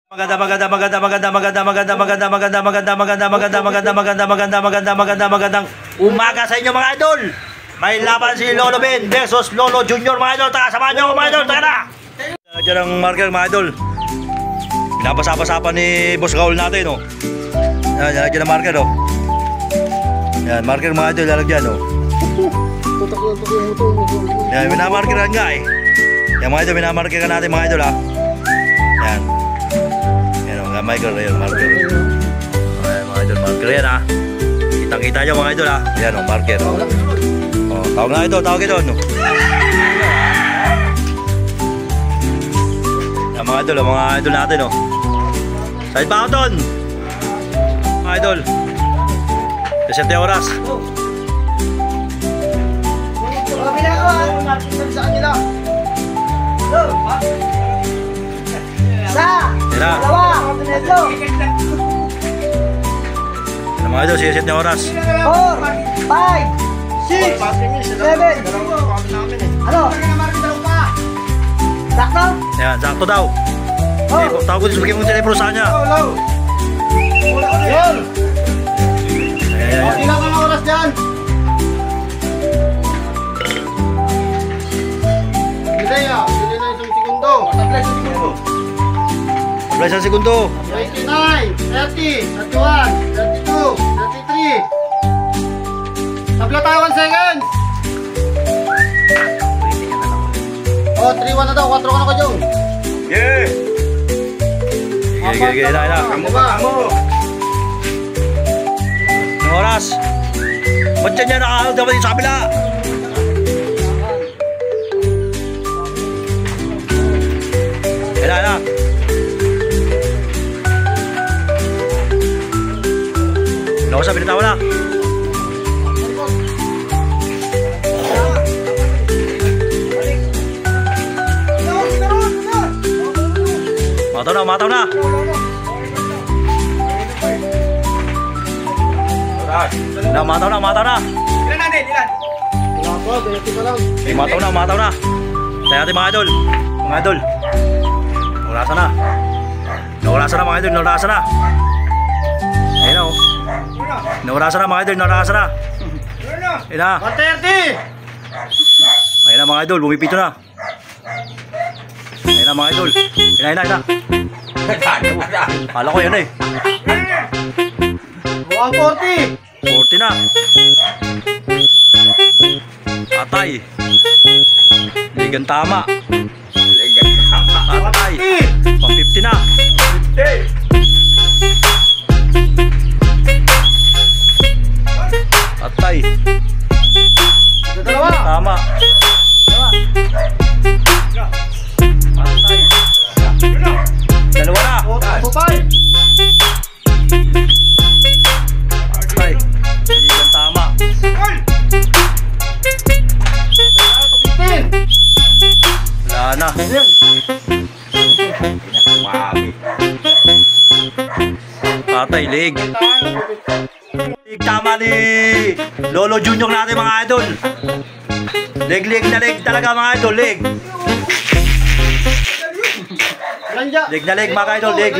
Magandang umaga sa inyo mga idol. May laban si Lolo Ben versus Lolo Junior mga idol. Taka, samahan nyo mga idol, taka na. Diyan ang marker mga idol. Pinapasapa-sapa ni Boss Raul natin, oh. Yan, diyan ang marker, oh. Yan, marker mga idol, lalagyan, oh. Yan, minamarkeran nga, eh. Yan mga idol, minamarkeran natin mga idol, ha. Yan. Yan, mga marker, yan, marker. Ayan, mga idol, marker yan, ha. Kitang-kita nyo mga idol, ha. Yan, oh, marker, oh. Oh, tawag na ito, tawag ito, no. Yan, mga idol natin, oh. Side ba ako doon? Mga idol. 7 oras. Dalawa, mga idol, 7 oras. 4, 5, 6, 7. Ano? Sakto? Yan, sakto daw. Tawag ko, subigyan mo yung telepono sa kanya. Yan. Ayan. Ilang ang oras dyan? Hindi na isang segundo. Wala isang segundo. 29, 30, 31, 32, 33. Tabla tayo 1 seconds. Oh, 3-1 na daw. 4 ka na ka, Jong. Yeah. Sige, na. Amo ba? Amo. Ang oras. Ba't yan yan nakahal dapat yung sa kabila? Yan na. Ano sa binitawa na? Mataw na. Mataw na. Ilan natin? Ilan? Mataw na. Tayo natin mga idol. Mga idol. Naurasan na mga idol. Ayun na, oh. Naurasan na mga idol. Ayun na. 130. Ayun na mga idol. Bumipito na. Ayun na mga idol. Ayun na. Kala ko yan, eh. 140. 40 na. Atay. Ligan tama. Atay. 150 na. Atay. Dalawa. Tama. Atay. Dalawa na. 45. Atay. Ligan tama. 15. Wala na. Atay, lig. Lig tama ni Lolo Junior natin mga idol. Lig na lig talaga mga idol, lig. Lanja. Lig na lig mga idol, lig.